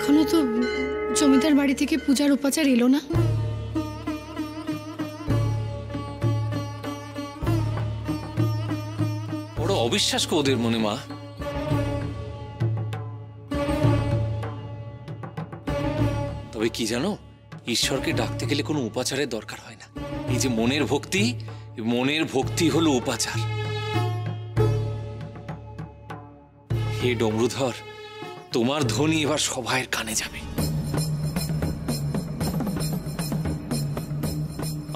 এখনো তো জমিদার বাড়ি থেকে পূজার উপাচার এলো না। বড় অবিশ্বাস কো ওদের মনে মা। তবে কি জানো, ঈশ্বরকে ডাকতে গেলে কোনো উপাচারের দরকার হয় না। এই যে মনের ভক্তি, মনের ভক্তি হলো উপাচার। হে ডমরুধর, তোমার ধ্বনি এবার সবাইয়ের কানে যাবে।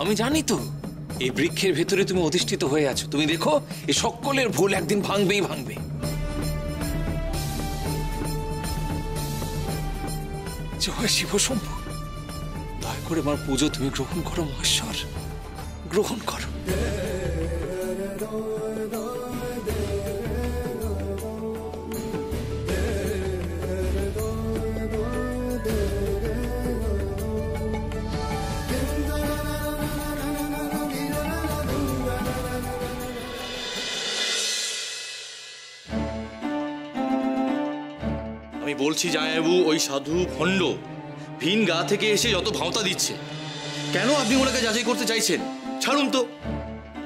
আমি জানি তো এই বৃক্ষের ভেতরে তুমি অধিষ্ঠিত হয়ে আছো। তুমি দেখো এই সকলের ভুল একদিন ভাঙবেই ভাঙবে। জয় শিব শম্ভু, দয়া করে আমার পুজো তুমি গ্রহণ করো মহেশ্বর, গ্রহণ করো। আমি বলছি জামাইবাবু, ওই সাধু ভণ্ড ভিন গা থেকে এসে যত ভাঁওতা দিচ্ছে, কেন আপনি ওনাকে যাচাই করতে চাইছেন? ছাড়ুন তো।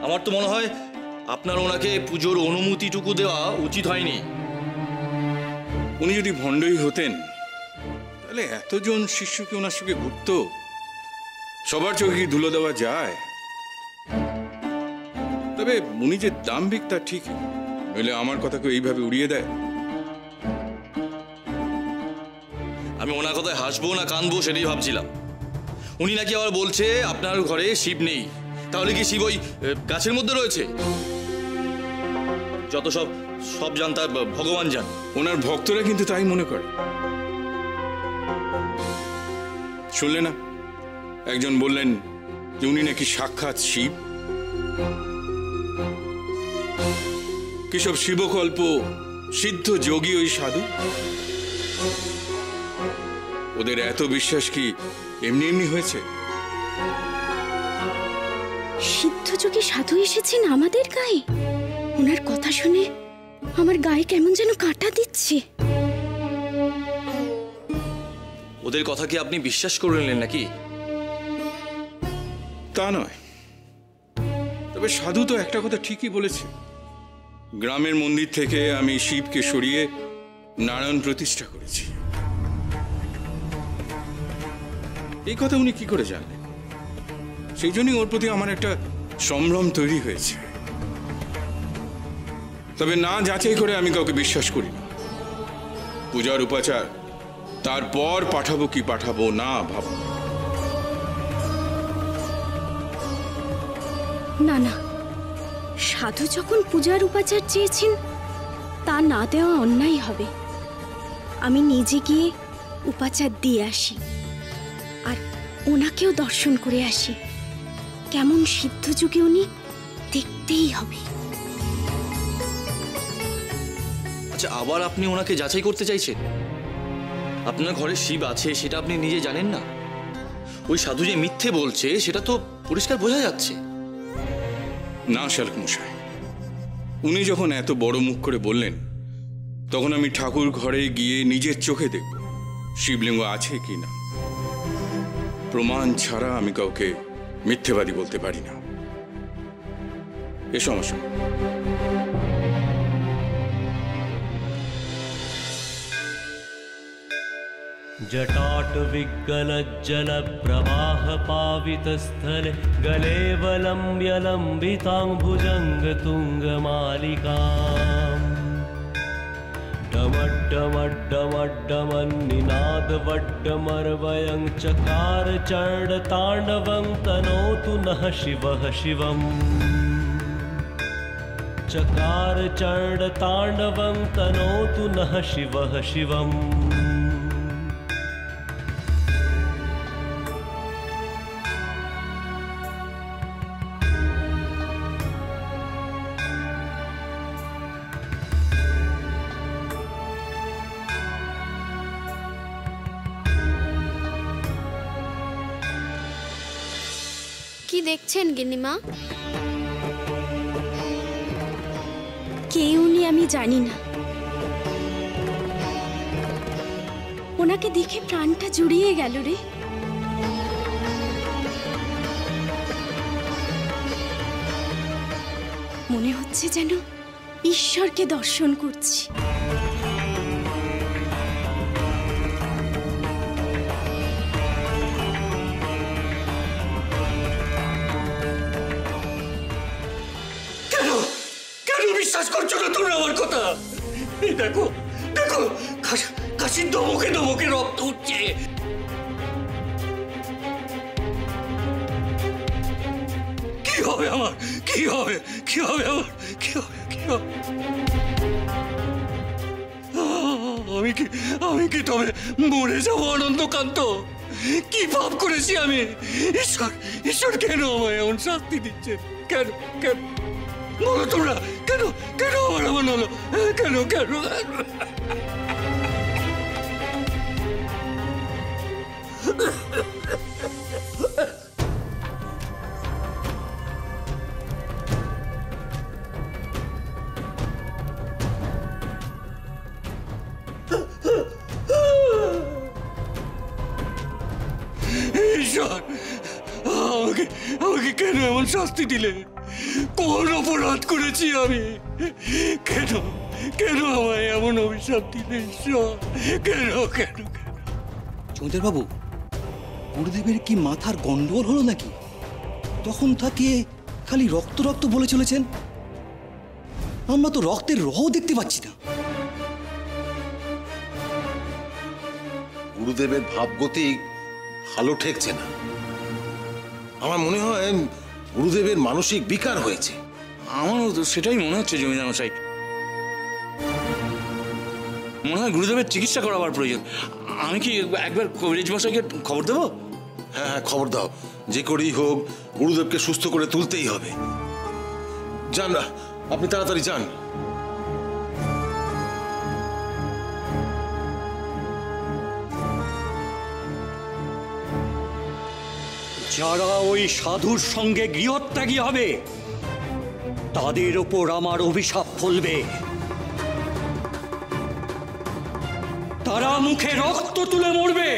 আমার তো মনে হয় আপনার ওনাকে পুজোর অনুমতিটুকু দেওয়া উচিত হয়নি। উনি যদি ভণ্ডই হতেন তাহলে এতজন শিষ্যকে ওনার সঙ্গে ঘুরত? সবার চোখে কি ধুলো দেওয়া যায়? তবে উনি যে দাম্ভিক তা ঠিক, নইলে আমার কথাকে এইভাবে উড়িয়ে দেয়। আমি ওনার কথায় হাসবো না কানবো সেটাই ভাবছিলাম। উনি নাকি আবার বলছে আপনার ঘরে শিব নেই। তাহলে কি শিব ওই গাছের মধ্যে রয়েছে? যত সব সব জানতা ভগবান জান। ওনার ভক্তরা কিন্তু তাই মনে করে। শুনলে না, একজন বললেন যে উনি নাকি সাক্ষাৎ শিব। কিসব শিবকল্প সিদ্ধ যোগী ওই সাধু। ওদের এত বিশ্বাস কি এমনি এমনি হয়েছে? সিদ্ধযোগী সাধু এসেছেন আমাদের গায়ে? ওনার কথা শুনে আমার গায়ে কেমন যেন কাঁটা দিচ্ছে। ওদের কথা কি আপনি বিশ্বাস করে নিলেন নাকি? তা নয়, তবে সাধু তো একটা কথা ঠিকই বলেছে। গ্রামের মন্দির থেকে আমি শিবকে সরিয়ে নারায়ণ প্রতিষ্ঠা করেছি। এই কথা উনি কি করে জানলেন? সেই জন্যই ওর প্রতি আমার একটা সম্ভ্রম তৈরি হয়েছে। তবে না যাচাই করে আমি কাউকে বিশ্বাস করি না। পূজার উপাচার তারপর পাঠাবো কি পাঠাবো না ভাব। না না, সাধু যখন পূজার উপাচার চেয়েছেন তা না দেওয়া অন্যায় হবে। আমি নিজে গিয়ে উপাচার দিয়ে আসি, আর ওনাকেও দর্শন করে আসি। কেমন সিদ্ধযুগে উনি দেখতেই হবে। আচ্ছা, আবার আপনি ওনাকে যাচাই করতে চাইছেন? আপনার ঘরে শিব আছে সেটা আপনি নিজে জানেন না? ওই সাধু যে মিথ্যে বলছে সেটা তো পরিষ্কার বোঝা যাচ্ছে। না শালক মশাই, উনি যখন এত বড় মুখ করে বললেন, তখন আমি ঠাকুর ঘরে গিয়ে নিজের চোখে দেখব শিবলিঙ্গ আছে কি না। প্রমাণ ছাড়া আমি কাউকে মিথ্যেবাদী বলতে পারি না। এ সমস্যা जटाट विगलज्जल प्रवाह पावित स्थले गले वलम्ब्य लम्बितांभुजंग तुंग मालिका डमड्डमड्डमड्डमन्निनाद वड्डमर्वयं चकार चण्ड ताण्डवं तनोतु नः शिवः शिवम् चकार चण्ड ताण्डवं तनोतु नः शिवः शिवम्। কি দেখছেন গিন্নিমা? কে উনি আমি জানি না। ওনাকে দেখে প্রাণটা জুড়িয়ে গেল রে। মনে হচ্ছে যেন ঈশ্বরকে দর্শন করছি। কেন বিশ্বাস করছো না তোমরা আমার কথা? এই দেখো দেখো, কাশির ধমকে ধমকে রক্ত উঠছে। কি হবে আমার? কি হবে? কি হবে আমার? কি হবে? কি হবে? আমি কি তবে মরে যাবো অনন্তকান্ত? কি পাপ করেছি আমি? ঈশ্বর কেন আমায় এমন শাস্তি দিচ্ছে? কেন কেন বলো তোমরা? কেন কেন আমার এমন হলো? কেন কেন? ঈশ্বর, আমাকে কেন এমন শাস্তি দিলে? কোন অপরাধ করেছি আমি? কেন কেন আমায় এমন অভিশাপ দিলে ঈশ্বর? কেন কেন কেন? জমিদার বাবু, গুরুদেবের কি মাথার গন্ডগোল হলো নাকি? তখন তাকে খালি রক্ত রক্ত বলে চলেছেন। আমরা তো রক্তের রহও দেখতে পাচ্ছি না। গুরুদেবের ভাবগতি ভালো ঠেকছে না। আমার মনে হয় গুরুদেবের মানসিক বিকার হয়েছে। আমারও তো সেটাই মনে হচ্ছে জমিদার মশাই। মনে হয় গুরুদেবের চিকিৎসা করাবার প্রয়োজন। আমি কি একবার কবিরাজ মশাইকে খবর দেবো? হ্যাঁ হ্যাঁ, খবর দাও। যে করেই হোক গুরুদেবকে সুস্থ করে তুলতেই হবে। যান, আপনি তাড়াতাড়ি যান। যারা ওই সাধুর সঙ্গে গৃহত্যাগী হবে তাদের ওপর আমার অভিশাপ ফলবে। তারা মুখে রক্ত তুলে মরবে।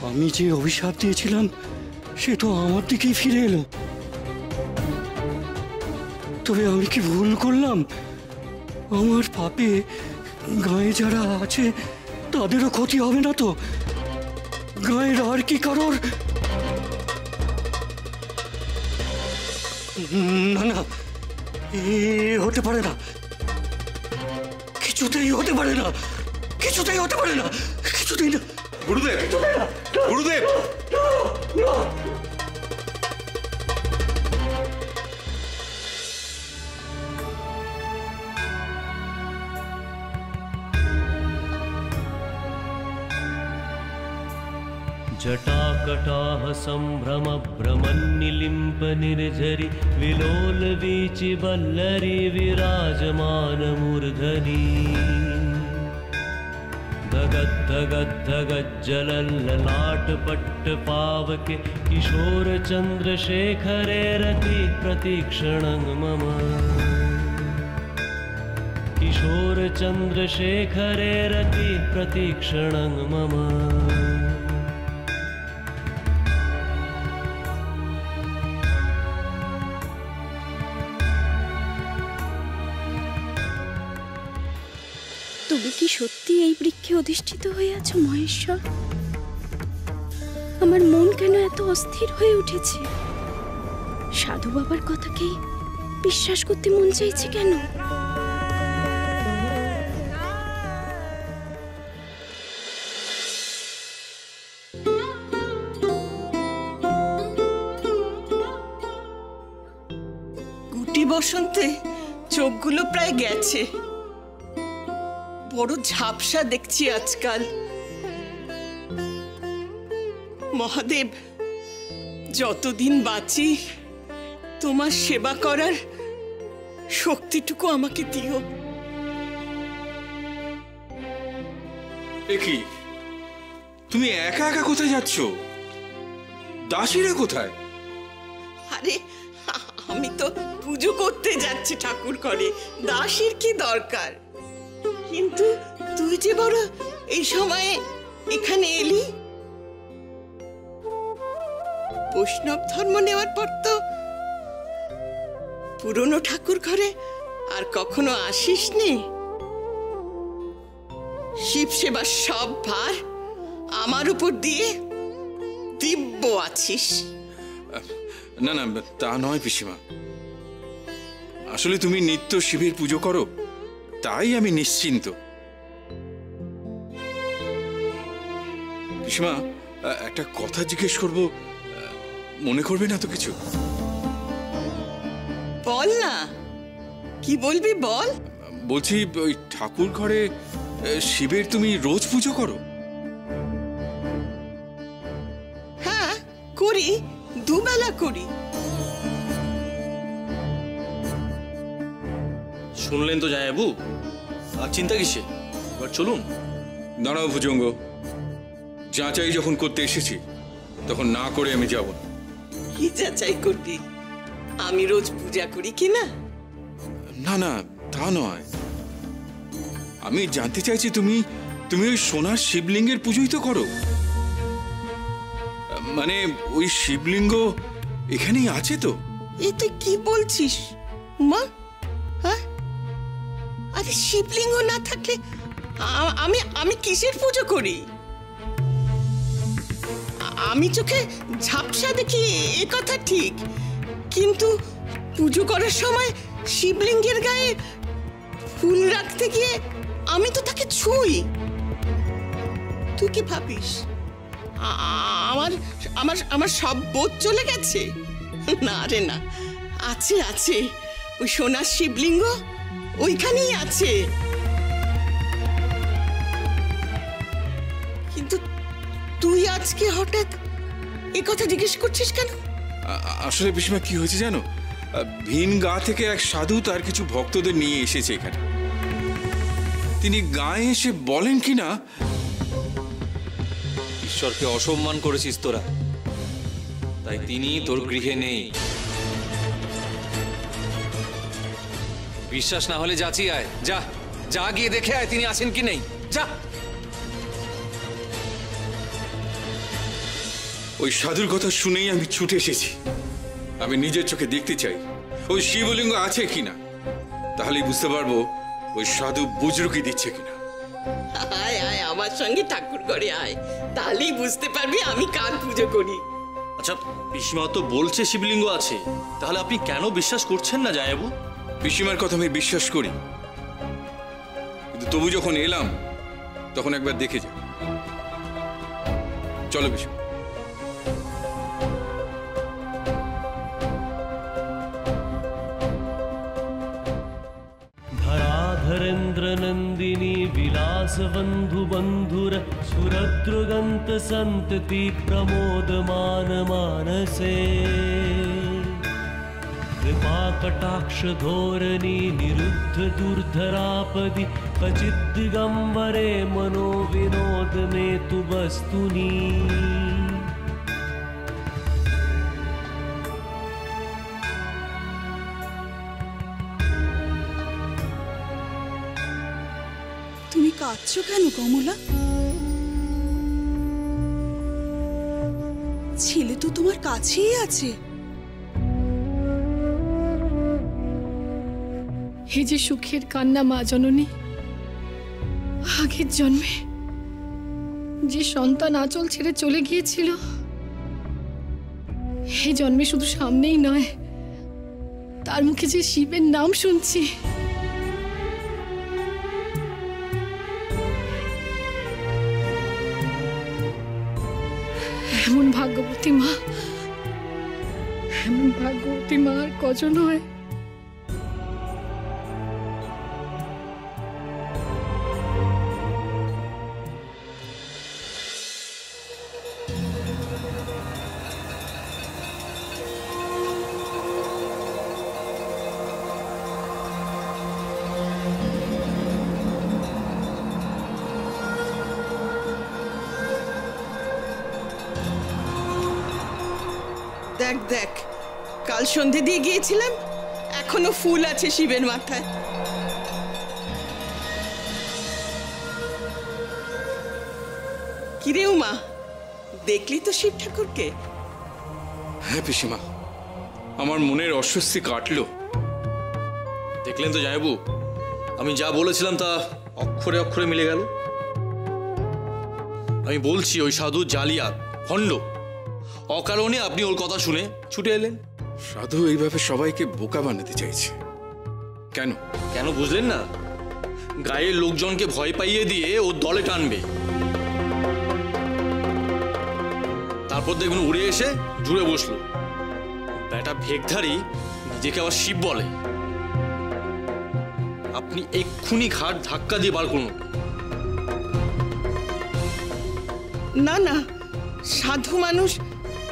আমি যে অভিশাপ দিয়েছিলাম সে তো আমার দিকেই ফিরে এলো। তবে আমি কি ভুল করলাম? আমার পাপে গায়ে যারা আছে তাদেরও ক্ষতি হবে না তো? গায়ের আর কি কারোর? না না, এ হতে পারে না, কিছুতেই হতে পারে না, কিছুতেই হতে পারে না, কিছুতেই না। গুরুদেব, গুরুদেব, जटाकटाह सम्भ्रम भ्रमन्निलिम्प निर्झरि विलोल वीचि वल्लरी विराजमान मूर्धनि धगद्धगद्धगज्जलल्ललाट पट्ट पावके किशोर चन्द्रशेखरे रति प्रतीक्षणं मम किशोर चन्द्रशेखरे रति प्रतीक्षणं मम। তুমি কি সত্যি এই বৃক্ষে অধিষ্ঠিত হয়ে আছো মহেশ্বর? আমার মন কেন এত অস্থির হয়ে উঠেছে? সাধু বাবার কথাকেই বিশ্বাস করতে মন চাইছে কেন? গুটি বসন্তে চোখগুলো প্রায় গেছে, বড় ঝাপসা দেখছি আজকাল। মহাদেব, যতদিন বাঁচি তোমার সেবা করার শক্তিটুকু আমাকে দিও। একি, তুমি একা একা কোথায় যাচ্ছ? দাসীরা কোথায়? আরে আমি তো পুজো করতে যাচ্ছি ঠাকুর ঘরে, দাসীর কি দরকার? কিন্তু তুই যে বড় এই সময়ে এখানে এলি, বৈষ্ণব ধর্ম নেওয়ার পর তো পুরনো ঠাকুর ঘরে আর কখনো আসিসনি। শিব সেবার সব ভার আমার উপর দিয়ে দিব্য আছিস। না না, তা নয় পিসিমা, আসলে তুমি নিত্য শিবের পুজো করো, তাই আমি নিশ্চিন্ত। পিসিমা, একটা কথা জিজ্ঞেস করব, মনে করবে না তো কিছু? বল না, কি বলবি বল। বলছি, ওই ঠাকুর ঘরে শিবের তুমি রোজ পুজো করো? হ্যাঁ করি, দুবেলা করি। শুনলেন তো জামাইবাবু, আর চিন্তা কিসে? এবার চলুন। দাঁড়াও ভুজঙ্গ, যাচাই যখন করতে এসেছি তখন না করে আমি যাব না। কি যাচাই করবি? আমি রোজ পূজা করি কিনা? না না, তা নয়, আমি জানতে চাইছি তুমি তুমি ওই সোনার শিবলিঙ্গের পুজোই তো করো। মানে ওই শিবলিঙ্গ এখানেই আছে তো? এ তুই কি বলছিস উমা? হ্যাঁ, আরে শিবলিঙ্গ না থাকলে আমি আমি কিসের পুজো করি? আমি চোখে ঝাপসা দেখি, এ কথা ঠিক, কিন্তু পুজো করার সময় শিবলিঙ্গের গায়ে ফুল রাখতে গিয়ে আমি তো তাকে ছুঁই। তুই কি ভাবিস আমার আমার আমার সব বোধ চলে গেছে? না রে না, আছে আছে, ওই সোনার শিবলিঙ্গ ওইখানেই আছে। কিন্তু তুই আজকে হঠাৎ এ কথা জিজ্ঞেস করছিস কেন? আসলে পিসিমা, কি হয়েছে জানো, ভিন গা থেকে এক সাধু তার কিছু ভক্তদের নিয়ে এসেছে এখানে। তিনি গায়ে এসে বলেন কিনা, ঈশ্বরকে অসম্মান করেছিস তোরা, তাই তিনি তোর গৃহে নেই। বিশ্বাস না হলে যাচি আয়, যা যা গিয়ে দেখে আয় তিনি আছেন কি নেই, যা। ওই সাধুর কথা শুনেই আমি ছুটে এসেছি। আমি নিজের চোখে দেখতে চাই ওই শিবলিঙ্গ আছে কিনা, তাহলেই বুঝতে পারবো ওই সাধু বুজরুকি দিচ্ছে কিনা। আয় আয় আমার সঙ্গে ঠাকুর ঘরে আয়, তাহলেই বুঝতে পারবি আমি কার পুজো করি। আচ্ছা, পিসিমা তো বলছে শিবলিঙ্গ আছে, তাহলে আপনি কেন বিশ্বাস করছেন না জামাইবাবু? পিসিমার কথা আমি বিশ্বাস করি, কিন্তু তবু যখন এলাম তখন একবার দেখে যা। চলো পিসিমা। धराधरेन्द्र नंदिनी विलास बंधु बंधुर सुरद्रुगंत संतति प्रमोदमान मानसे कृपा कटाक्ष धोरणी निरुद्ध दुर्धरापदि क्वचित् दिगंबरे मनो विनोद में तु वस्तुनि তুমি কাঁদছো কেন কমলা? ছেলে তো তোমার কাছেই আছে। হে যে সুখের কান্না মা জননী, আগের জন্মে যে সন্তান আঁচল ছেড়ে চলে গিয়েছিল, হে জন্মে শুধু সামনেই নয়, তার মুখে যে শিবের নাম শুনছি, এমন ভাগ্যবতী মা, এমন ভাগ্যবতী মা আর কজন হয়? দেখ দেখ, কাল সন্ধে দিয়ে গিয়েছিলাম, এখনো ফুল আছে শিবের মাথায়। কিরে উমা, দেখলি তো শিব ঠাকুরকে? হ্যাঁ পিসিমা, আমার মনের অস্বস্তি কাটলো। দেখলেন তো জামাইবাবু, আমি যা বলেছিলাম তা অক্ষরে অক্ষরে মিলে গেল। আমি বলছি ওই সাধু জালিয়াত, ভণ্ড। অকারণে আপনি ওর কথা শুনে ছুটে এলেন। সাধু এইভাবে সবাইকে বোকা বানাতে চাইছে। কেন কেন বুঝলেন না? গায়ের লোকজনকে ভয় পাইয়ে দিয়ে ওর দলে টানবে, তারপর দেখবেন উড়ে এসে জুড়ে বসলো। ব্যাটা ভেগধারী, নিজেকে আবার শিব বলে। আপনি এক্ষুনি ঘাট ধাক্কা দিয়ে বার করুন। না না, সাধু মানুষ,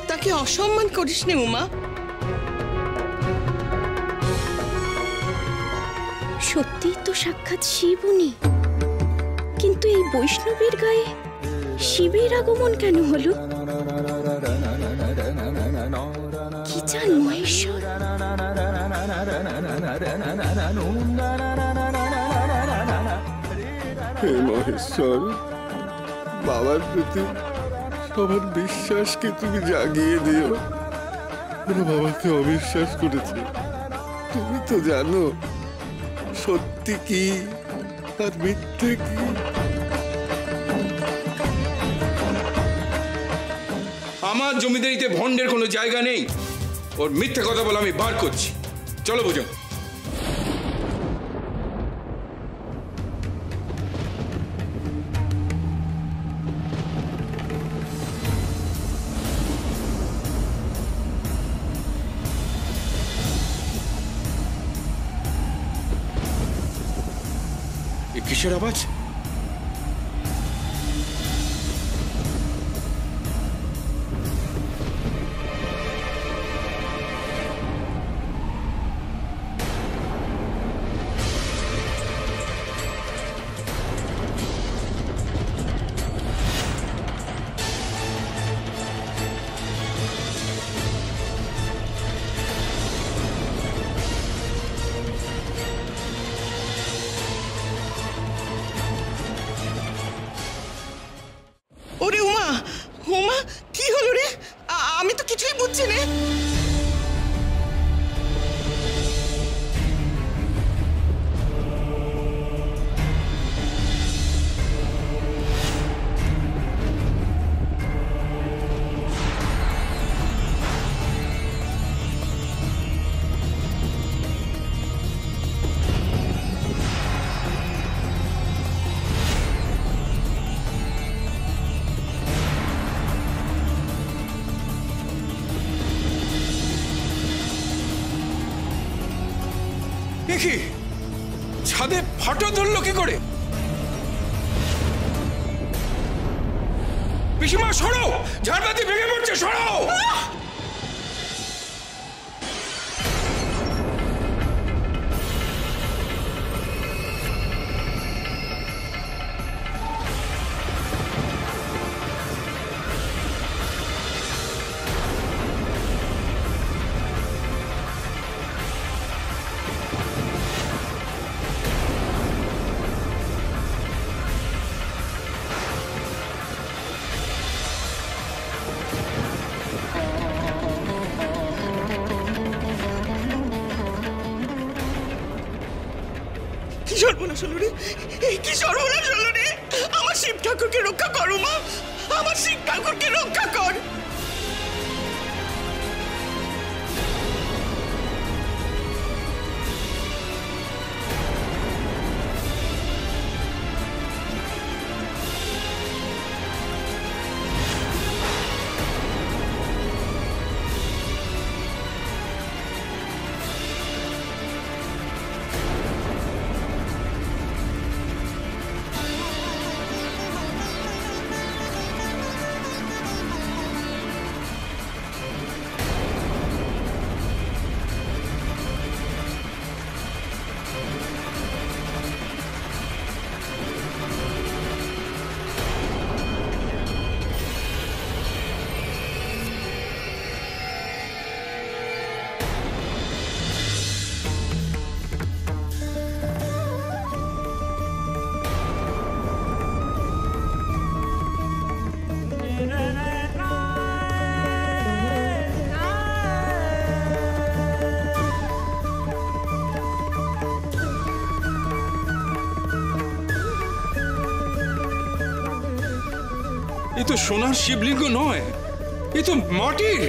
তাকে অসম্মান করিস নে উমা। সত্যি তো সাক্ষাৎ শিব উনি, কিন্তু এই বৈষ্ণবের গায়ে শিবের আগমন কেন হলো? কি চান মহেশ্বর? হে মহেশ্বর, বাবার প্রতি সবার বিশ্বাসকে তুমি জাগিয়ে দিও। ওরা বাবাকে অবিশ্বাস করেছে। তুমি তো জানো সত্যি কি আর মিথ্যে কি। আমার জমিদারিতে ভণ্ডের কোনো জায়গা নেই। ওর মিথ্যে কথা বলে আমি বার করছি। চলো বুঝো। কিসের আওয়াজ? ওরে উমা, উমা কি হলো রে? আমি তো কিছুই বুঝছি না। দেখি ছাদে ফাটো ধরলো কি করে? পিসিমা সরো, ঝাড়বাতি ভেঙে পড়ছে, সরো। সর্বনাশ হলো রে, কি সর্বনাশ হলো রে! আমার শিব ঠাকুরকে রক্ষা করো মা, আমার শিব ঠাকুরকে রক্ষা কর। এ তো সোনার শিবলিঙ্গ নয়, এ তো মাটির।